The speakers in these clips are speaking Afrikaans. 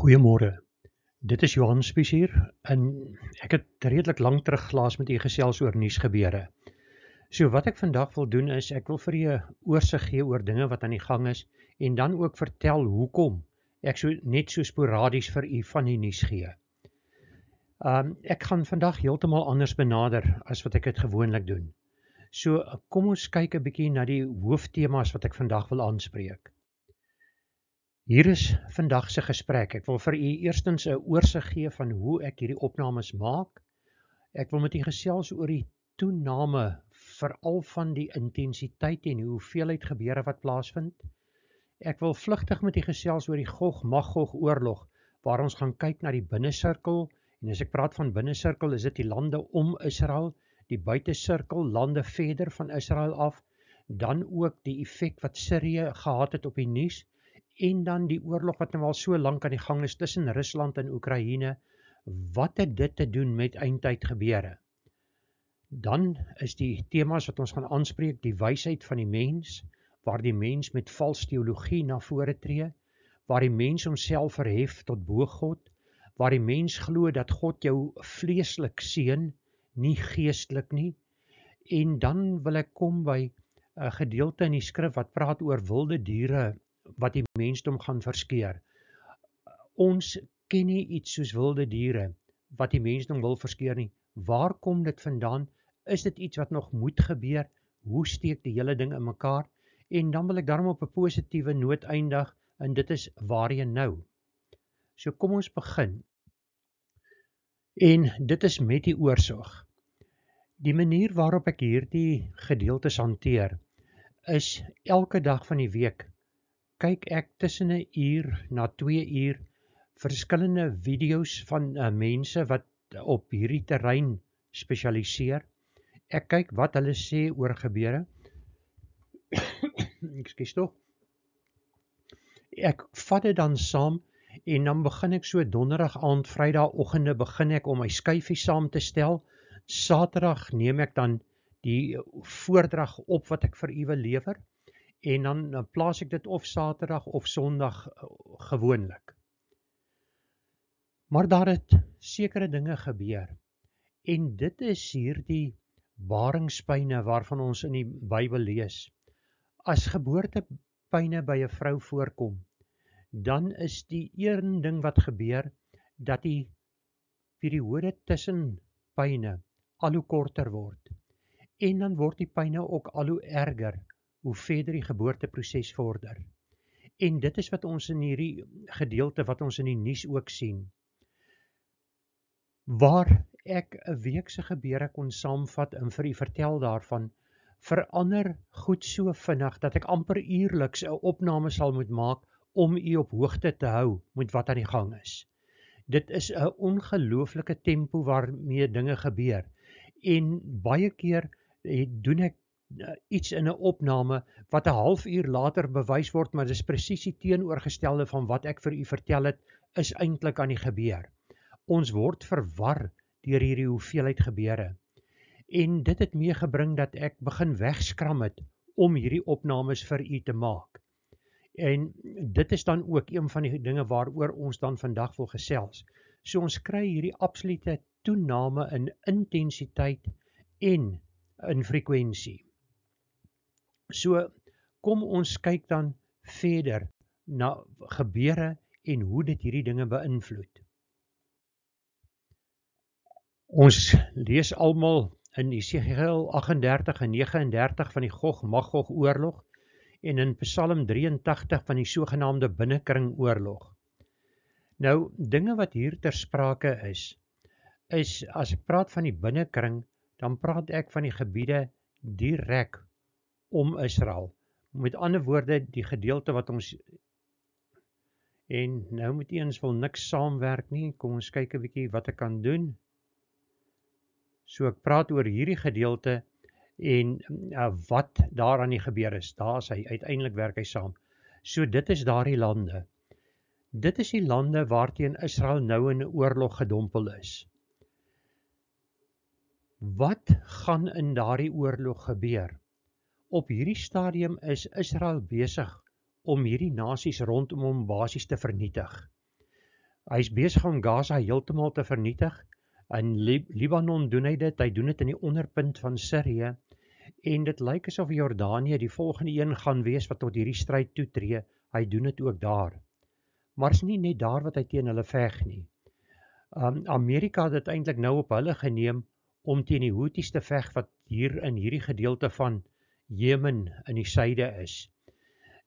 Goeiemôre, dit is Johan Spies hier en ek het redelik lank terug laas met u gesels oor nuusgebeure. So wat ek vandag wil doen is, ek wil vir u 'n oorsig gee oor dinge wat aan die gang is en dan ook vertel hoekom ek net so sporadies vir u van die nuus gee. Ek gaan vandag heeltemal anders benader as wat ek dit gewoonlik doen. So kom ons kyk 'n bietjie na die hooftemas wat ek vandag wil aanspreek. Hier is vandag se gesprek. Ek wil vir u eerstens 'n oorsig gee van hoe ek hierdie opnames maak. Ek wil met u gesels oor die toename veral van die intensiteit en die hoeveelheid gebeure wat plaasvind. Ek wil vlugtig met u gesels oor die Gog-Magog oorlog waar ons gaan kyk na die binnesirkel en as ek praat van binnesirkel is dit die lande om Israel, die buitesirkel lande verder van Israel af, dan ook die effek wat Sirië gehad het op die nuus. En dan die oorlog wat nou al so lank aan die gang is tussen Rusland en Oekraïne, wat het dit te doen met eindtyd gebeure? Dan is die temas wat ons gaan aanspreek, die wysheid van die mens, waar die mens met vals teologie na vore tree, waar die mens homself verhef tot bo God, waar die mens glo dat God jou vleeslik seën, nie geestelik nie, en dan wil ek kom by 'n gedeelte in die skrif wat praat oor wilde diere, wat die mensdom gaan verskeer. Ons ken nie iets soos wilde diere, wat die mensdom wil verskeer nie. Waar kom dit vandaan? Is dit iets wat nog moet gebeur? Hoe steek die hele ding in mekaar? En dan wil ek daarom op 'n positiewe noot eindig, en dit is waarheen nou? So kom ons begin. En dit is met die oorsig. Die manier waarop ek hierdie gedeeltes hanteer, is elke dag van die week kyk ek tussen 'n uur na 2 uur verskillende video's van mense wat op hierdie terrein spesialiseer. Ek kyk wat hulle sê oor gebeure. Ekskuus tog. Ek vat dit dan saam en dan begin ek so donderdag aand, Vrydagoggende begin ek om my skyfie saam te stel. Saterdag neem ek dan die voordrag op wat ek vir u wil lewer. En dan plaas ek dit of Saterdag of Sondag gewoonlik. Maar daar het sekere dinge gebeur. En dit is hierdie baringspyne waarvan ons in die Bybel lees. As geboortepyne by 'n vrou voorkom, dan is die een ding wat gebeur, dat die periode tussen pyne al hoe korter word. En dan word die pyne ook al hoe erger, hoe verder die geboorteproses vorder. En dit is wat ons in hierdie gedeelte, wat ons in die nuus ook sien. Waar ek 'n week se gebeure kon saamvat en vir u vertel daarvan, verander goed so vinnig, dat ek amper uurliks 'n opname sal moet maak, om u op hoogte te hou met wat aan die gang is. Dit is 'n ongelooflike tempo waarmee dinge gebeur. En baie keer doen ek iets in 'n opname wat 'n halfuur later bewys word, maar dis presies die teenoorgestelde van wat ek vir u vertel het, is eintlik aan die gebeur. Ons word verwar deur hierdie hoeveelheid gebeure. En dit het meegebring dat ek begin wegskram het om hierdie opnames vir u te maak. En dit is dan ook een van die dinge waaroor ons dan vandag wil gesels. So ons kry hierdie absolute toename in intensiteit en in frekwensie. So kom ons kyk dan verder na gebeure en hoe dit hierdie dinge beïnvloed. Ons lees almal in Jesegiel 38 en 39 van die Gog-Magog oorlog en in Psalm 83 van die sogenaamde binnekringoorlog. Nou, dinge wat hier ter sprake is as ek praat van die binnekring, dan praat ek van die gebiede direk om Israel. Met ander woorde, die gedeelte wat ons, en nou met eens wil niks saamwerk nie, kom ons kyk 'n bietjie wat ek kan doen. So ek praat oor hierdie gedeelte en wat daar aan die gebeur is. Daar is hy, uiteindelik werk hy saam. So dit is daardie lande. Dit is die lande waarteen Israel nou in 'n oorlog gedompel is. Wat gaan in daardie oorlog gebeur? Op hierdie stadium is Israel besig om hierdie nasies rondom hom basies te vernietig. Hy is besig om Gaza heeltemal te vernietig. In Libanon doen hy dit in die onderpunt van Sirië, en dit lyk asof Jordanië die volgende een gaan wees wat tot hierdie stryd toetree. Hy doen dit ook daar. Maar is nie net daar wat hy teen hulle veg nie. Amerika het dit eintlik nou op hulle geneem om teen die Houthis te veg wat hier in hierdie gedeelte van Jemen in die suide is.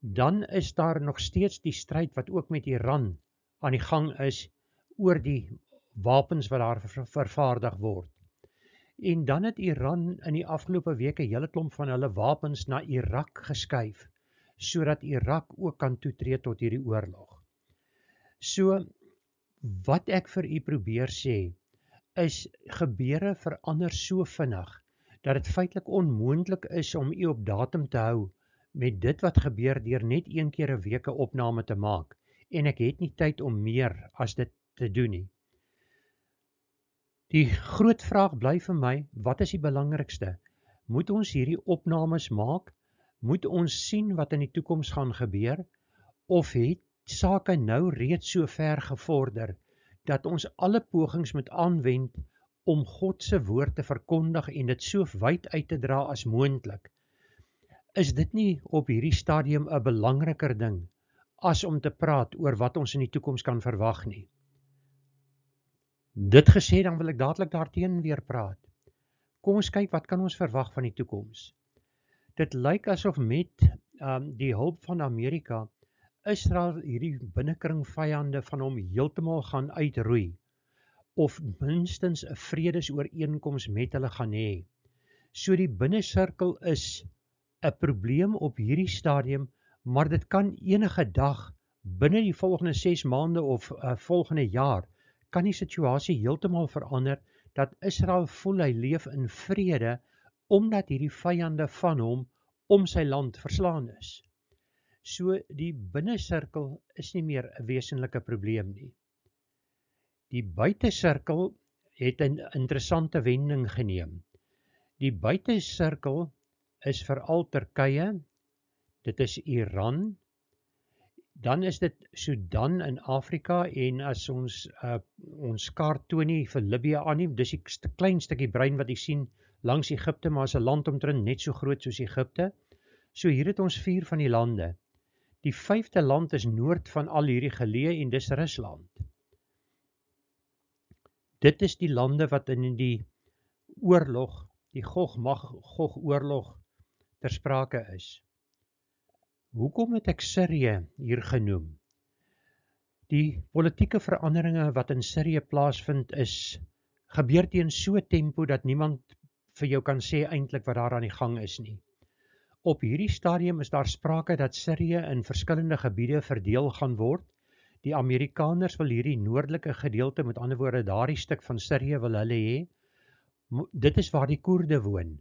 Dan is daar nog steeds die stryd wat ook met Iran aan die gang is oor die wapens wat daar vervaardig word. En dan het Iran in die afgelope weke hele klomp van hulle wapens na Irak geskuif, sodat Irak ook kan toetree tot hierdie oorlog. So, wat ek vir u probeer sê, is gebeure verander so vinnig, dat dit feitelik onmoontlik is om u op datum te hou met dit wat gebeur deur net een keer 'n week 'n opname te maak, en ek het nie tyd om meer as dit te doen nie. Die groot vraag bly vir my, wat is die belangrikste? Moet ons hierdie opnames maak? Moet ons sien wat in die toekoms gaan gebeur? Of het sake nou reeds so ver gevorder, dat ons alle pogings moet aanwend om God se woord te verkondig en dit so wyd uit te dra as moontlik? Is dit nie op hierdie stadium 'n belangriker ding as om te praat oor wat ons in die toekoms kan verwag nie? Dit gesê, dan wil ek dadelik daarteen weer praat. Kom ons kyk, wat kan ons verwag van die toekoms? Dit lyk asof met die hulp van Amerika, Israel hierdie binnekring vyande van hom heeltemal gaan uitroei, of minstens 'n vredesooreenkoms met hulle gaan hê. So die binnesirkel is 'n probleem op hierdie stadium, maar dit kan enige dag, binne die volgende 6 maande of volgende jaar, kan die situasie heeltemal verander, dat Israel voel hy leef in vrede, omdat hierdie vyande van hom om sy land verslaan is. So die binnesirkel is nie meer 'n wesenlike probleem nie. Die buitesirkel het 'n interessante wending geneem. Die buitesirkel is veral Turkye, dit is Iran, dan is dit Sudan in Afrika, en as ons kaart toon nie vir Libië aanneem, dis die klein stukkie brein wat jy sien langs Egipte, maar is 'n land omtrent net so groot soos Egipte. So hier het ons 4 van die lande. Die 5de land is noord van al hierdie geleë, en dis Rusland. Dit is die lande wat in die oorlog, die Gog oorlog ter sprake is. Hoekom het ek Sirië hier genoem? Die politieke veranderinge wat in Sirië plaasvind gebeur teen so tempo dat niemand vir jou kan sê eintlik wat daar aan die gang is nie. Op hierdie stadium is daar sprake dat Sirië in verskillende gebiede verdeel gaan word. Die Amerikaners wil hierdie noordelike gedeelte, met ander woorde daardie stuk van Sirië wil hulle hê. Dit is waar die Koerde woon.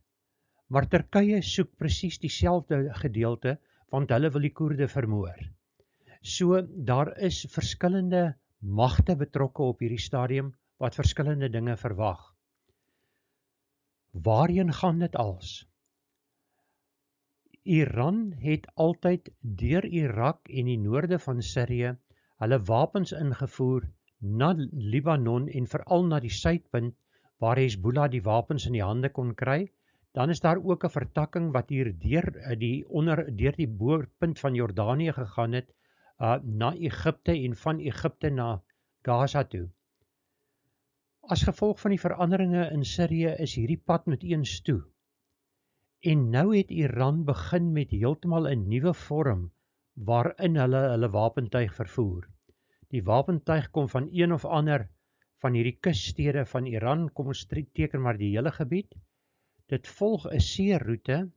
Maar Turkye soek presies dieselfde gedeelte, want hulle wil die Koerde vermoor. So daar is verskillende magte betrokke op hierdie stadium wat verskillende dinge verwag. Waarheen gaan dit als? Iran het altyd deur Irak en die noorde van Sirië hulle wapens ingevoer na Libanon en veral na die suidpunt waar Hezbollah die wapens in die hande kon kry. Dan is daar ook 'n vertakking wat hier deur die boorpunt van Jordanië gegaan het na Egipte en van Egipte na Gaza toe. As gevolg van die veranderinge in Sirië is hierdie pad met eens toe. En nou het Iran begin met heeltemal 'n nuwe vorm waarin hulle wapentuig vervoer. Die wapentuig kom van een of ander van hierdie kusstede van Iran, kom ons teken maar die hele gebied. Dit volg 'n seeroete,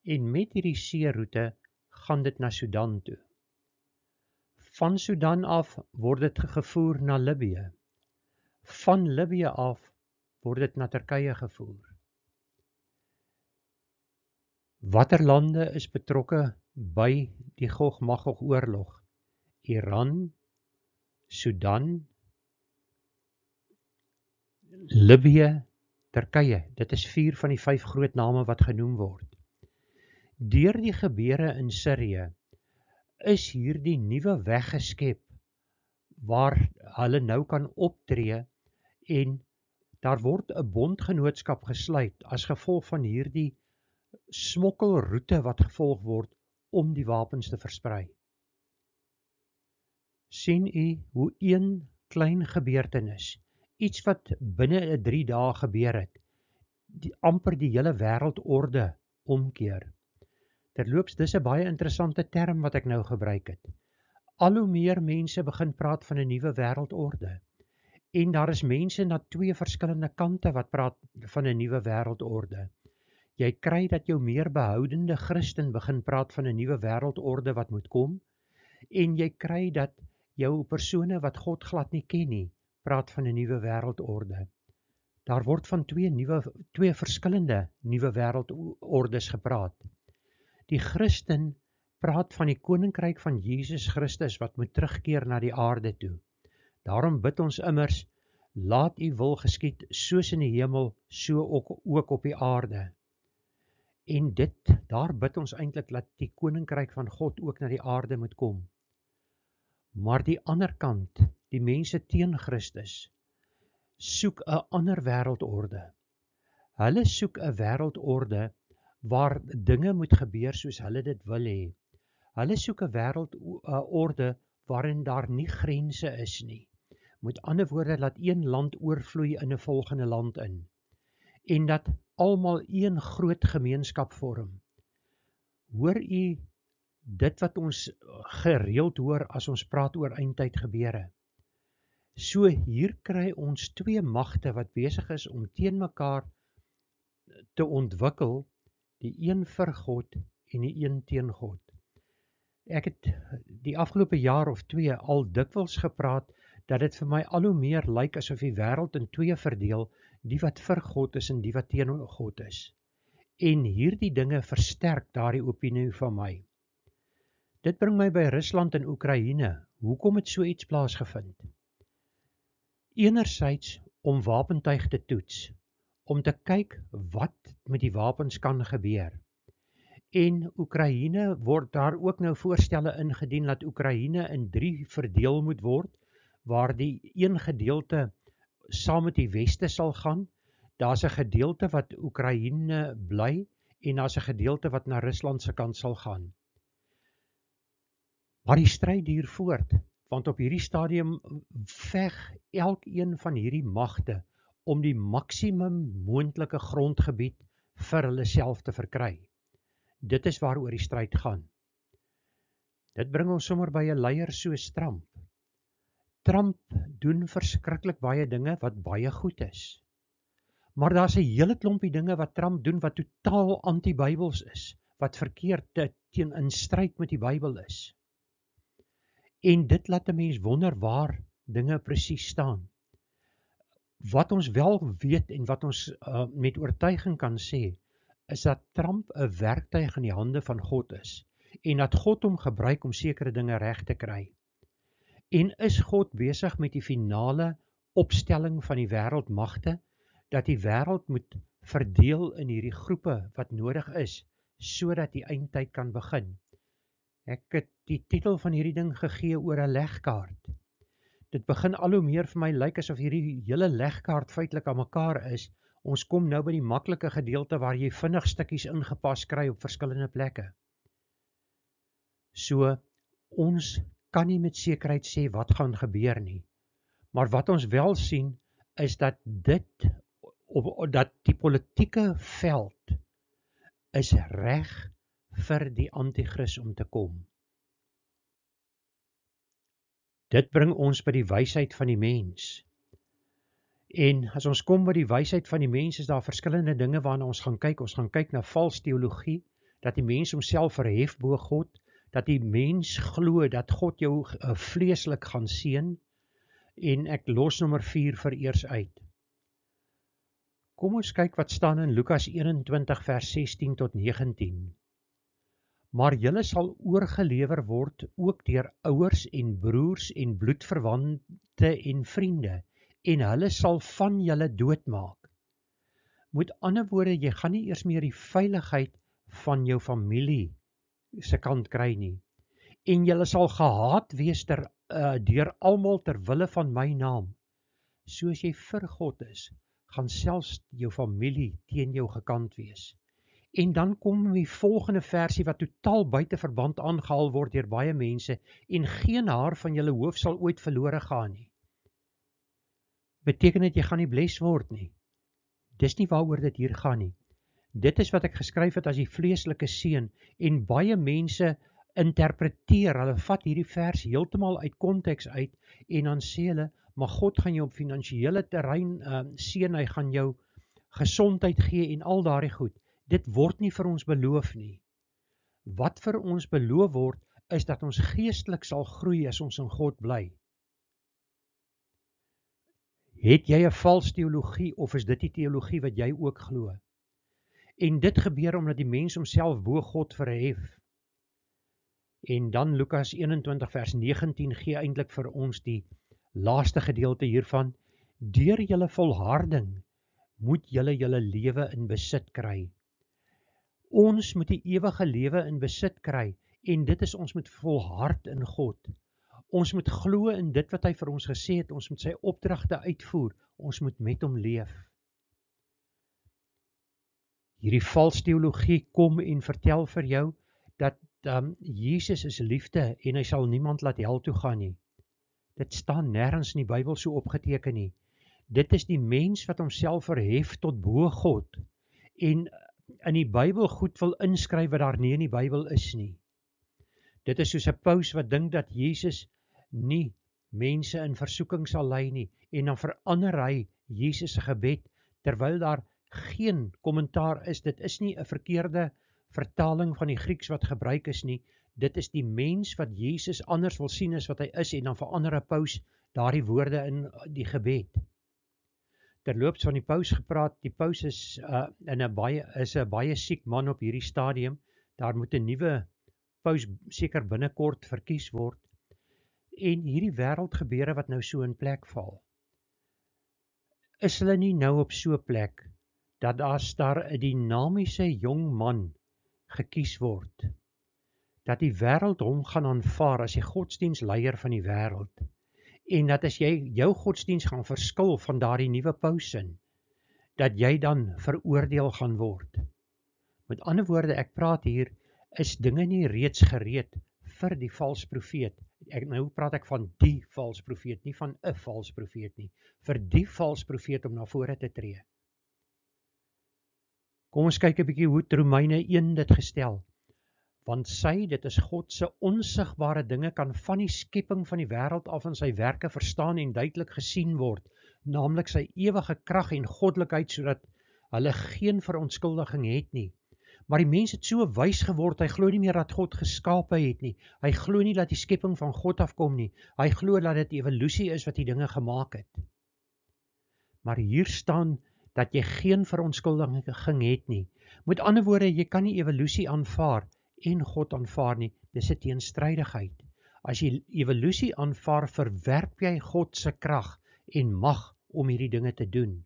en met hierdie seeroete gaan dit na Sudan toe. Van Sudan af word dit gevoer na Libië. Van Libië af word dit na Turkye gevoer. Watter lande is betrokke by die Gog-Magog oorlog? Iran, Sudan, Libië, Turkye. Dit is 4 van die 5 groot name wat genoem word. Deur die gebeure in Sirië is hier die nuwe weg geskep waar hulle nou kan optree en daar word 'n bondgenootskap gesluit as gevolg van hierdie smokkelroete wat gevolg word om die wapens te versprei. Sien u hoe een klein gebeurtenis, iets wat binne 'n 3 dae gebeur het, amper die hele wêreldorde omkeer. Terloops, dis 'n baie interessante term wat ek nou gebruik het. Al hoe meer mense begin praat van 'n nuwe wêreldorde. En daar is mense na 2 verskillende kante wat praat van 'n nuwe wêreldorde. Jy kry dat jou meer behoudende Christen begin praat van 'n nuwe wêreldorde wat moet kom, en jy kry dat jou persone wat God glad nie ken nie, praat van 'n nuwe wêreldorde. Daar word van 2 verskillende nuwe wêreldordes gepraat. Die Christen praat van die koninkryk van Jesus Christus wat moet terugkeer na die aarde toe. Daarom bid ons immers, laat u wil geskied soos in die hemel, so ook op die aarde. En daar bid ons eintlik dat die koninkryk van God ook na die aarde moet kom. Maar die ander kant, die mense teen Christus, soek 'n ander wêreldorde. Hulle soek 'n wêreldorde waar dinge moet gebeur soos hulle dit wil hê. Hulle soek 'n wêreldorde waarin daar nie grense is nie. Met ander woorde, laat een land oorvloei in 'n volgende land in. En dat almal een groot gemeenskap vorm. Hoor u dit wat ons gereeld hoor as ons praat oor eindtyd gebeure? So hier kry ons 2 magte wat besig is om teen mekaar te ontwikkel, die een vir God en die een teen God. Ek het die afgelope jaar of 2 al dikwels gepraat dat dit vir my al hoe meer lyk asof die wêreld in 2 verdeel, die wat vir God is en die wat teen God is. En hierdie dinge versterk daardie opinie van my. Dit bring my by Rusland en Oekraïne. Hoekom het so iets plaasgevind? Enerzijds om wapentuig te toets, om te kyk wat met die wapens kan gebeur. En Oekraïne word daar ook nou voorstelle ingedien dat Oekraïne in 3 verdeel moet word, waar die een gedeelte saam met die Weste sal gaan, daar's 'n gedeelte wat Oekraïne bly, en daar's 'n gedeelte wat na Rusland se kant sal gaan. Maar die stryd duur voort, want op hierdie stadium veg elkeen van hierdie magte om die maksimum moontlike grondgebied vir hulle self te verkry. Dit is waaroor die stryd gaan. Dit bring ons sommer by 'n leier soos Trump. Trump doen verskriklik baie dinge wat baie goed is. Maar daar's 'n hele klompie dinge wat Trump doen wat totaal anti-Bybels is, wat verkeerd teen in stryd met die Bybel is. En dit laat 'n mens wonder waar dinge presies staan. Wat ons wel weet en wat ons met oortuiging kan sê, is dat Trump 'n werktuig in die hande van God is, en dat God hom gebruik om sekere dinge reg te kry. En is God besig met die finale opstelling van die wêreldmagte, dat die wêreld moet verdeel in hierdie groepe wat nodig is, sodat die eindtyd kan begin. Ek het die titel van hierdie ding gegee oor 'n legkaart. Dit begin al hoe meer vir my lyk asof hierdie hele legkaart feitelik aan mekaar is. Ons kom nou by die maklike gedeelte waar jy vinnig stukkies ingepas kry op verskillende plekke. So, ons kan nie met sekerheid sê wat gaan gebeur nie. Maar wat ons wel sien, is dat dat die politieke veld is reg vir die anti-kris om te kom. Dit bring ons by die wysheid van die mens. En as ons kom by die wysheid van die mens, is daar verskillende dinge waarna ons gaan kyk. Ons gaan kyk na vals teologie, dat die mens homself verhef bo God, dat die mens glo dat God jou vleeslik gaan seën, en ek los nommer 4 vereers uit. Kom ons kyk wat staan in Lukas 21 vers 16 tot 19. Maar julle sal oorgelewer word ook deur ouers en broers en bloedverwante en vriende, en hulle sal van julle doodmaak. Met ander woorde, jy gaan nie eers meer die veiligheid van jou familie se kant kry nie. En julle sal gehaat wees ter deur almal ter wille van my naam. Soos jy vir God is, gaan selfs jou familie teen jou gekant wees. En dan kom die volgende versie wat totaal buite verband aangehaal word deur baie mense, en geen haar van julle hoof sal ooit verlore gaan nie. Beteken dit jy gaan nie bles word nie? Dis nie waaroor dit hier gaan nie. Dit is wat ek geskryf het as die vleeslike seun, en baie mense interpreteer, hulle vat hierdie vers heeltemal uit konteks uit, en dan sê hulle, maar God gaan jou op finansiële terrein seën, hy gaan jou gesondheid gee en al daardie goed. Dit word nie vir ons beloof nie. Wat vir ons beloof word, is dat ons geestelik sal groei as ons in God bly. Het jy 'n vals teologie, of is dit die teologie wat jy ook glo? En dit gebeur omdat die mens homself bo God verhef. En dan Lukas 21 vers 19 gee eintlik vir ons die laaste gedeelte hiervan. Deur julle volharding moet julle lewe in besit kry. Ons moet die ewige lewe in besit kry, en dit is ons moet volhard in God. Ons moet glo in dit wat hy vir ons gesê het, ons moet sy opdragte uitvoer, ons moet met hom leef. Hierdie vals teologie kom en vertel vir jou dat Jesus is liefde en hy sal niemand laat hel toe gaan nie. Dit staan nêrens in die Bybel so opgeteken nie. Dit is die mens wat homself verhef tot bo God en in die Bybel goed wil inskryf wat daar nie in die Bybel is nie. Dit is soos 'n paus wat dink dat Jesus nie mense in versoeking sal lei nie, en dan verander hy Jesus se gebed, terwyl daar geen kommentaar is. Dit is nie 'n verkeerde vertaling van die Grieks wat gebruik is nie. Dit is die mens wat Jesus anders wil sien as wat hy is, en dan verander 'n paus daardie woorde in die gebed. Terloops van die paus gepraat, die paus is 'n baie siek man op hierdie stadium. Daar moet 'n nuwe paus seker binnekort verkies word. En hierdie wêreldgebeure wat nou so in plek val, is hulle nie nou op so 'n plek dat daar 'n dinamiese jong man gekies word, dat die wêreld hom gaan aanvaar as die godsdienstleier van die wêreld, en dat as jy jou godsdienst gaan verskil van daardie nuwe pausin, dat jy dan veroordeel gaan word. Met ander woorde, ek praat hier, is dinge nie reeds gereed vir die vals profeet. Nou praat ek van die vals profeet, nie van 'n vals profeet nie, vir die vals profeet om na vore te tree. Kom ons kyk 'n bietjie hoe het Romeine 1 dit gestel. Want dit is God se onsigbare dinge, kan van die skepping van die wêreld af in sy werke verstaan en duidelik gesien word, naamlik sy ewige krag en goddelikheid, sodat hulle geen verontskuldiging het nie. Maar die mens het so wys geword, hy glo nie meer dat God geskape het nie. Hy glo nie dat die skepping van God afkom nie. Hy glo dat dit evolusie is wat die dinge gemaak het. Maar hier staan dat jy geen verontskuldiging het nie. Met ander woorde, jy kan nie evolusie aanvaar en God aanvaar nie. Dis 'n teenstrydigheid. As jy evolusie aanvaar, verwerp jy God se krag en mag om hierdie dinge te doen.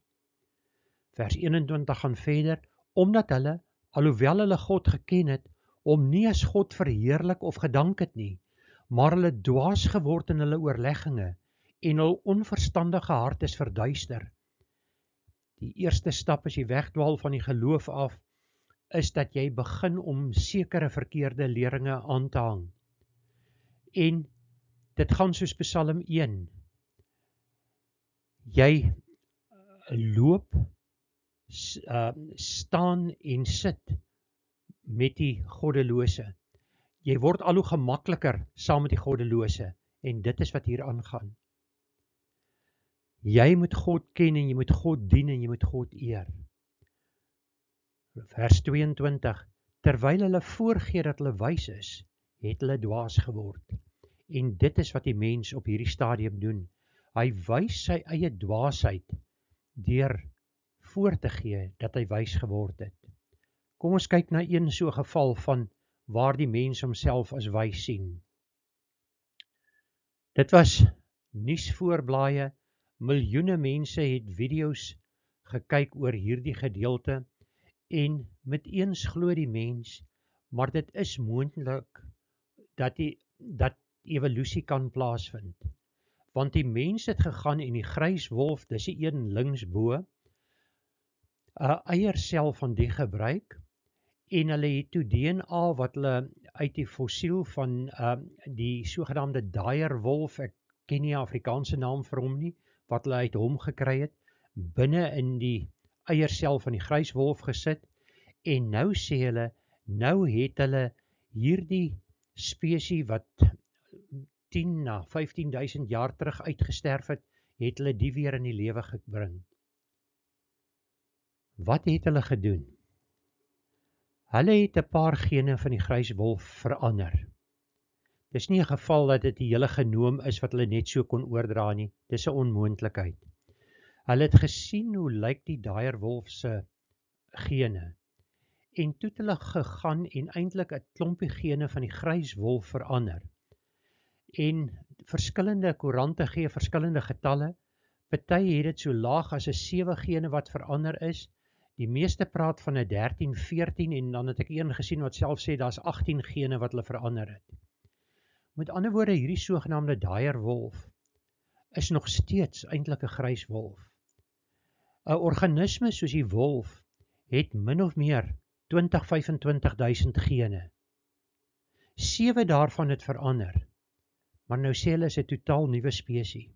Vers 21 gaan verder, omdat hulle, alhoewel hulle God geken het, hom nie as God verheerlik of gedank het nie, maar hulle dwaas geword in hulle oorlegginge en hul onverstandige hart is verduister. Die eerste stap as jy wegdwaal van die geloof af, is dat jy begin om sekere verkeerde leringe aan te hang. En dit gaan soos Psalm 1. Jy loop, staan en sit met die goddelose. Jy word al hoe gemakliker saam met die goddelose, en dit is wat hier aangaan. Jy moet God ken en jy moet God dien en jy moet God eer. Vers 22, terwyl hulle voorgee dat hulle wys is, het hulle dwaas geword. En dit is wat die mens op hierdie stadium doen. Hy wys sy eie dwaasheid deur voor te gee dat hy wys geword het. Kom ons kyk na een so geval van waar die mens homself as wys sien. Dit was nuusvoorblaaie, miljoene mense het video's gekyk oor hierdie gedeelte, en met eens glo die mens, maar dit is moontlik dat evolusie kan plaasvind. Want die mens het gegaan en die gryswolf, dis die een linksbo, 'n eiersel van die gebruik, en hulle het toe DNA wat hulle uit die fossiel van die sogenaamde Dierwolf, ek ken nie 'n Afrikaanse naam vir hom nie, wat hulle uit hom gekry het, binne in die eiersel van die gryswolf gesit, en nou sê hulle, nou het hulle hierdie spesie wat 10 na 15.000 jaar terug uitgesterf het hulle die weer in die lewe gebring. Wat het hulle gedoen? Hulle het 'n paar gene van die gryswolf verander. Dis nie 'n geval dat dit die hele genoom is wat hulle net so kon oordra nie. Dis 'n onmoontlikheid. Hulle het gesien hoe lyk die Dierwolf se gene. En toe het hulle gegaan en eintlik 'n klompie gene van die gryswolf verander. En verskillende koerante gee verskillende getalle. Party het dit so laag as 'n 7 gene wat verander is. Die meeste praat van 'n 13, 14 en dan het ek een gesien wat self sê daar's 18 gene wat hulle verander het. Met ander woorde, hierdie sogenaamde Dierwolf is nog steeds eintlik 'n gryswolf. 'n Organisme soos die wolf het min of meer 20-25.000 gene. 7 daarvan het verander, maar nou sê hulle is 'n totaal nuwe spesie.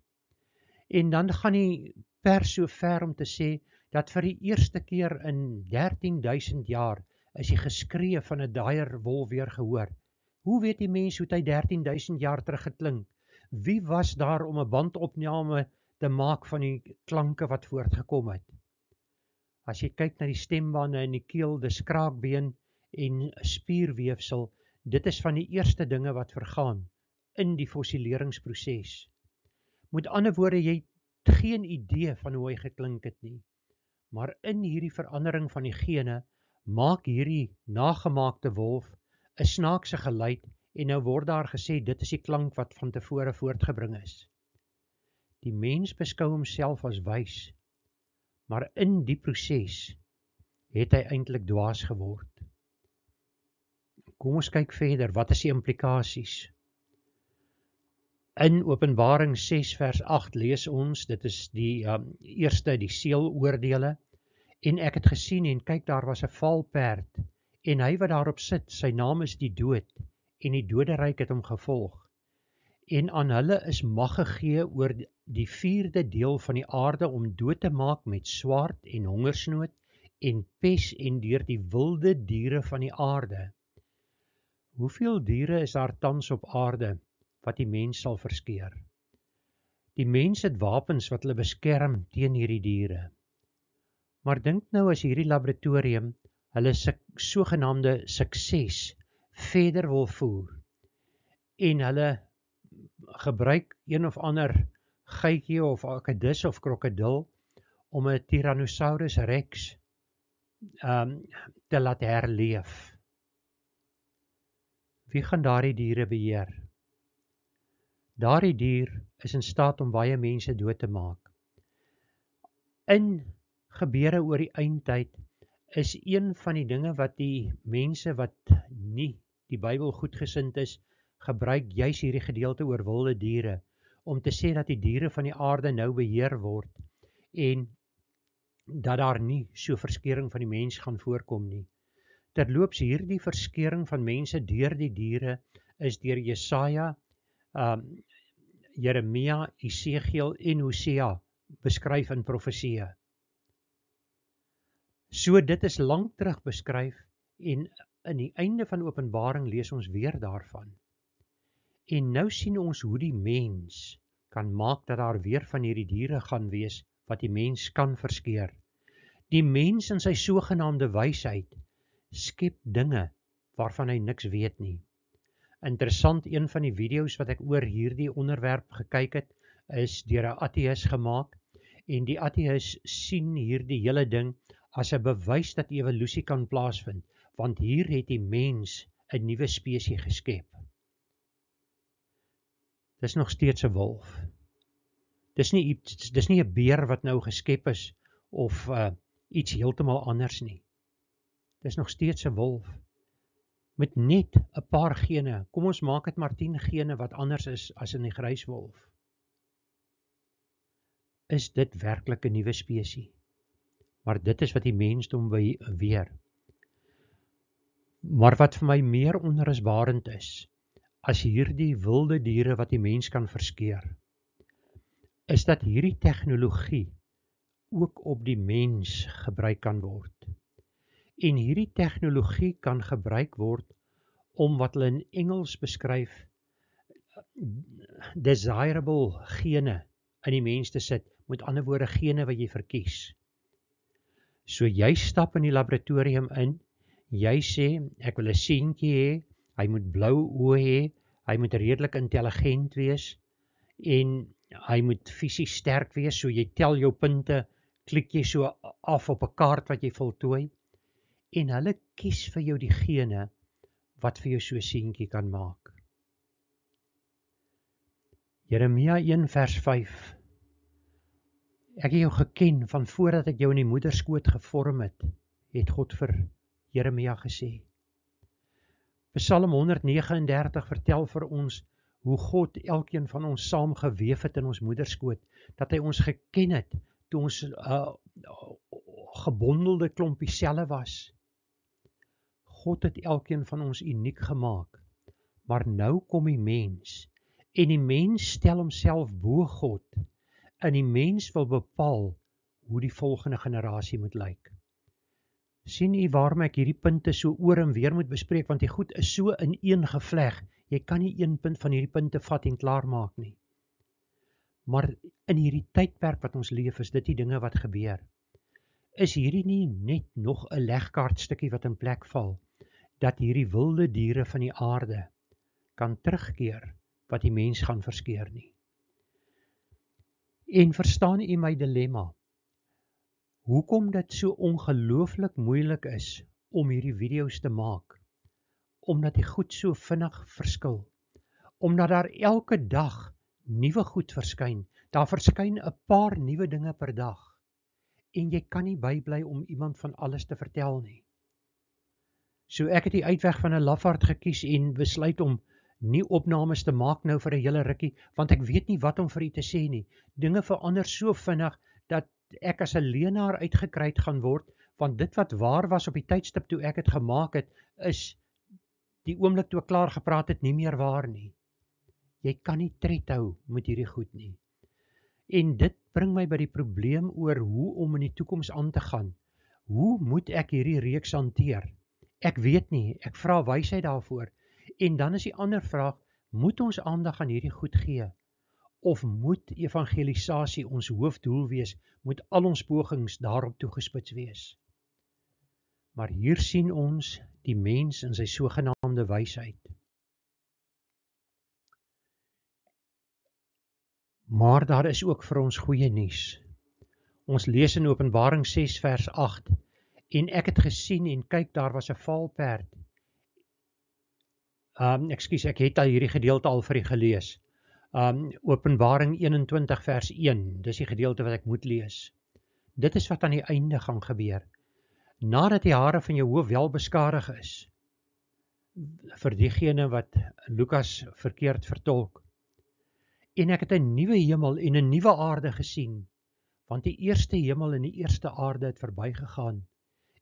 En dan gaan die pers so ver om te sê dat vir die eerste keer in 13.000 jaar is die geskree van 'n Dierwolf weer gehoor. Hoe weet die mens hoe het hy 13.000 jaar terug geklink? Wie was daar om 'n bandopname te maak van die klanke wat voortgekom het? As jy kyk na die stembande in die keel, die kraakbeen en spierweefsel, dit is van die eerste dinge wat vergaan in die fossileringsproses. Met ander woorde, jy het geen idee van hoe hy geklink het nie. Maar in hierdie verandering van die gene, maak hierdie nagemaakte wolf 'n snaakse geluid, en nou word daar gesê, dit is die klank wat van tevore voortgebring is. Die mens beskou homself as wys, maar in die proses het hy eintlik dwaas geword. Kom ons kyk verder, wat is die implikasies? In Openbaring 6 vers 8 lees ons, dit is die eerste, die seeloordele, en ek het gesien en kyk, daar was 'n valperd, en hy wat daarop sit, sy naam is die dood, en die doderyk het hom gevolg. En aan hulle is mag gegee oor die 4de deel van die aarde om dood te maak met swaard en hongersnood en pes en deur die wilde diere van die aarde. Hoeveel diere is daar tans op aarde wat die mens sal verskeer? Die mens het wapens wat hulle beskerm teen hierdie diere. Maar dink nou as hierdie laboratorium hulle sogenaamde sukses verder wil voer en hulle gebruik een of ander geitjie of akedus of krokodil om 'n Tyrannosaurus Rex te laat herleef. Wie gaan daardie diere beheer? Daardie dier is in staat om baie mense dood te maak. In gebeure oor die eindtyd is een van die dinge wat die mense wat nie die Bybel goedgesind is, gebruik juis hierdie gedeelte oor wilde diere, om te sê dat die diere van die aarde nou beheer word, en dat daar nie so verskering van die mens gaan voorkom nie. Terloops, hierdie verskering van mense deur die diere, is deur Jesaja, Jeremia, Esegiel en Hosea beskryf in profeseë. So dit is lank terug beskryf, en in die einde van Openbaring lees ons weer daarvan. En nou sien ons hoe die mens kan maak dat daar weer van hierdie diere gaan wees wat die mens kan verskeer. Die mens in sy sogenaamde wysheid skep dinge waarvan hy niks weet nie. Interessant, een van die video's wat ek oor hierdie onderwerp gekyk het, is deur 'n ateïs gemaak, en die ateïs sien hierdie hele ding as 'n bewys dat evolusie kan plaasvind, want hier het die mens 'n nuwe spesie geskep. Dis nog steeds 'n wolf. Dis nie 'n beer wat nou geskep is, of iets heeltemal anders nie. Dis nog steeds 'n wolf. met net 'n paar gene, kom ons maak dit maar 10 gene wat anders is as in die gryswolf. Is dit werklik 'n nuwe spesies? Maar dit is wat die mensdom beweer. Maar wat vir my meer onrusbarend is, as hierdie wilde diere wat die mens kan verskeer, is dat hierdie tegnologie ook op die mens gebruik kan word. En hierdie tegnologie kan gebruik word om wat hulle in Engels beskryf desirable gene in die mens te sit, met ander woorde gene wat jy verkies. So jy stap in die laboratorium in, jy sê, ek wil 'n seentjie hê, hy moet blou oë hê, hy moet redelik intelligent wees, en hy moet fisies sterk wees, so jy tel jou punte, klik jy so af op 'n kaart wat jy voltooi, en hulle kies vir jou die gene wat vir jou so 'n seentjie kan maak. Jeremia 1 vers 5. Ek het jou geken van voordat ek jou in die moederskoot gevorm het God vir Jeremia gesê. Psalm 139 vertel vir ons hoe God elkeen van ons saamgeweef het in ons moederskoot, dat hy ons geken het toe ons gebondelde klompie selle was. God het elkeen van ons uniek gemaak, maar nou kom die mens, en die mens stel homself bo God, en die mens wil bepaal hoe die volgende generasie moet lyk. Sien u waarom ek hierdie punte so oor en weer moet bespreek, want die goed is so ineengevleg, jy kan nie een punt van hierdie punte vat en klaar maak nie. Maar in hierdie tydperk wat ons leef, is dit die dinge wat gebeur. Is hierdie nie net nog 'n legkaartstukkie wat in plek val, dat hierdie wilde diere van die aarde kan terugkeer wat die mens gaan verskeer nie? En verstaan u my dilemma? Hoekom dit so ongelooflik moeilik is om hierdie video's te maak? Omdat die goed so vinnig verskil. Omdat daar elke dag nuwe goed verskyn. Daar verskyn 'n paar nuwe dinge per dag. En jy kan nie bybly om iemand van alles te vertel nie. So ek het die uitweg van 'n lafaard gekies en besluit om nie opnames te maak nou vir 'n hele rukkie, want ek weet nie wat om vir u te sê nie. Dinge verander so vinnig dat ek as 'n leenaar uitgekryt gaan word, want dit wat waar was op die tydstip toe ek dit gemaak het, is die oomblik toe ek klaar gepraat het nie meer waar nie. Jy kan nie tred hou met hierdie goed nie. En dit bring my by die probleem oor hoe om in die toekoms aan te gaan. Hoe moet ek hierdie reeks hanteer? Ek weet nie, ek vra wysheid daarvoor. En dan is die ander vraag, moet ons aandag aan hierdie goed gee? Of moet evangelisasie ons hoofdoel wees, moet al ons pogings daarop toegespits wees? Maar hier sien ons die mens in sy sogenaamde wysheid. Maar daar is ook vir ons goeie nuus. Ons lees in Openbaring 6 vers 8, en ek het gesien en kyk, daar was 'n valperd. Ek het al hierdie gedeelte al vir u gelees. Openbaring 21 vers 1, dis die gedeelte wat ek moet lees. Dit is wat aan die einde gaan gebeur. Nadat die hare van jou hoof wel beskadig is, vir diegene wat Lukas verkeerd vertolk, en ek het 'n nuwe hemel en 'n nuwe aarde gesien, want die eerste hemel en die eerste aarde het verbygegaan,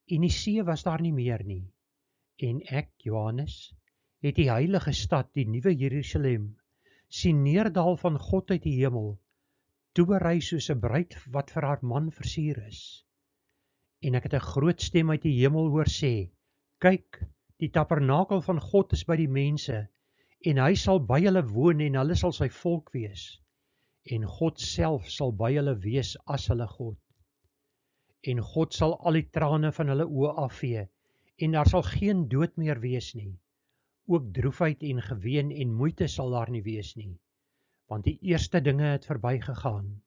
en die see was daar nie meer nie. En ek, Johannes, het die heilige stad, die nuwe Jerusalem, sien neerdal van God uit die hemel, toeberei soos 'n bruid wat vir haar man versier is. En ek het 'n groot stem uit die hemel hoor sê, kyk, die tabernakel van God is by die mense, en hy sal by hulle woon en hulle sal sy volk wees. En God self sal by hulle wees as hulle God. En God sal al die trane van hulle oë afvee, en daar sal geen dood meer wees nie. Ook droefheid en geween en moeite sal daar nie wees nie, want die eerste dinge het verbygegaan.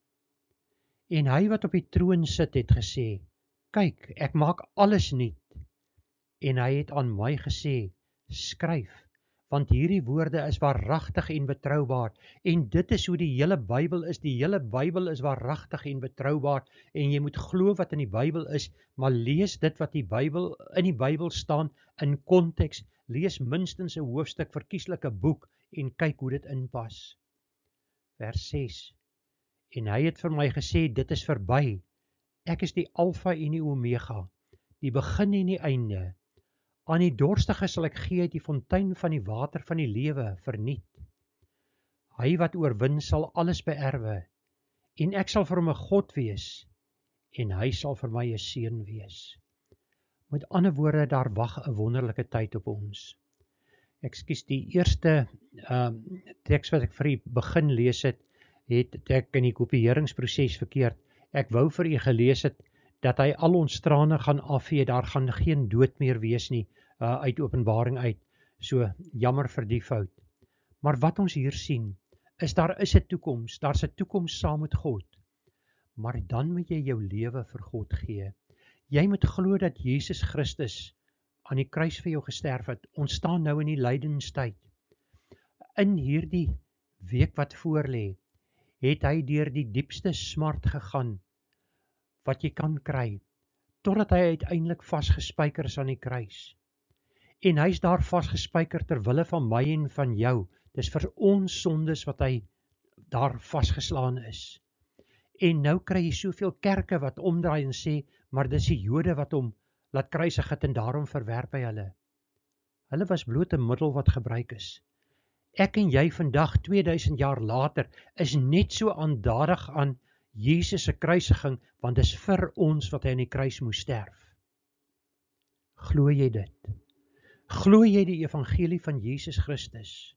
En hy wat op die troon sit het gesê, kyk, ek maak alles nuut. En hy het aan my gesê, skryf, want hierdie woorde is waaragtig en betroubaar, en dit is hoe die hele Bybel is. Die hele Bybel is waaragtig en betroubaar, en jy moet glo wat in die Bybel is, maar lees dit wat in die Bybel staan in konteks. Lees minstens 'n hoofstuk, verkieslik 'n boek, en kyk hoe dit inpas. Vers 6. En hy het vir my gesê, dit is verby. Ek is die Alfa en die Omega, die begin en die einde. Aan die dorstige sal ek gee uit die fontein van die water van die lewe verniet. Hy wat oorwin sal alles beerwe, en ek sal vir hom 'n God wees, en hy sal vir my 'n seun wees. Met ander woorde, daar wag 'n wonderlike tyd op ons. Ekskuus, die eerste teks wat ek vir u begin lees het ek in die kopieringsproses verkeerd. Ek wou vir u gelees het dat hy al ons trane gaan afvee, daar gaan geen dood meer wees nie, uit Openbaring uit. So, jammer vir die fout. Maar wat ons hier sien, is daar is 'n toekoms, daar's 'n toekoms saam met God. Maar dan moet jy jou lewe vir God gee. Jy moet glo dat Jesus Christus aan die kruis vir jou gesterf het. Ons staan nou in die lydenstyd. In hierdie week wat voorlê, het hy deur die diepste smart gegaan wat jy kan kry, totdat hy uiteindelik vasgespijker is aan die kruis. En hy is daar vasgespijker ter wille van my en van jou. Dis vir ons sondes wat hy daar vasgeslaan is. En nou kry jy soveel kerke wat omdraai en sê, maar dis die Jode wat hom laat kruisig het en daarom verwerp hy hulle. Hulle was bloot 'n middel wat gebruik is. Ek en jy vandag, 2000 jaar later, is net so aandadig aan Jesus se kruisiging, want dis vir ons wat hy aan die kruis moes sterf. Glo jy dit? Glo jy die evangelie van Jesus Christus?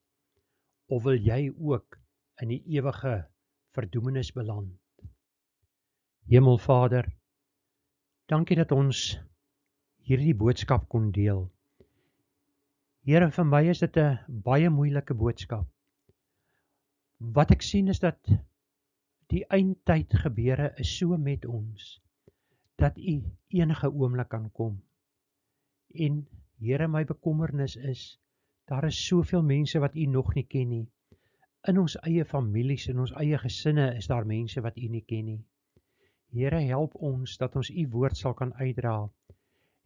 Of wil jy ook in die ewige verdoemenis beland? Hemelvader, dankie dat ons hierdie boodskap kon deel. Here, vir my is dit 'n baie moeilike boodskap. Wat ek sien is dat die eindtyd gebeure is so met ons, dat u enige oomblik kan kom. En Here, my bekommernis is, daar is soveel mense wat u nog nie ken nie. In ons eie families, in ons eie gesinne is daar mense wat u nie ken nie. Here, help ons dat ons u woord sal kan uitdra.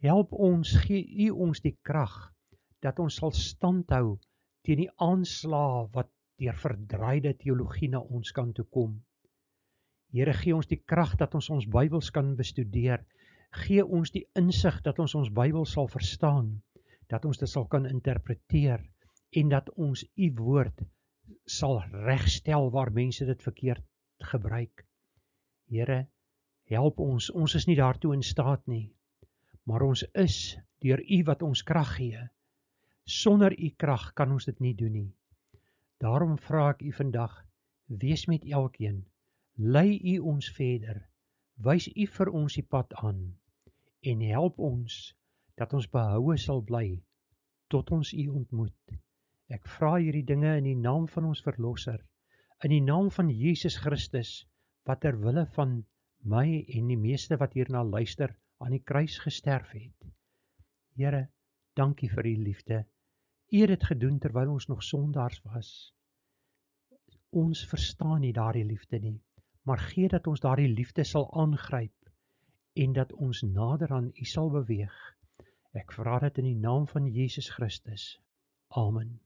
Help ons, gee u ons die krag, dat ons sal standhou teen die aanslae wat deur verdraaide teologie na ons kant toe kom. Here, gee ons die krag dat ons Bybels kan bestudeer. Gee ons die insig dat ons Bybel sal verstaan, dat ons dit sal kan interpreteer, en dat ons u woord sal regstel waar mense dit verkeerd gebruik. Here, help ons, ons is nie daartoe in staat nie, maar ons is deur u wat ons krag gee. Sonder u krag kan ons dit nie doen nie. Daarom vra ek u vandag, wees met elkeen, lei u ons verder, wys u vir ons die pad aan, en help ons, dat ons behoue sal bly, tot ons u ontmoet. Ek vra hierdie dinge in die naam van ons Verlosser, in die naam van Jesus Christus, wat ter wille van my en die meeste wat hierna luister, aan die kruis gesterf het. Here, dankie vir u liefde. U het dit gedoen terwyl ons nog sondaars was. Ons verstaan nie daardie liefde nie, maar gee dat ons daardie liefde sal aangryp, en dat ons nader aan u sal beweeg. Ek vra dit in die naam van Jesus Christus. Amen.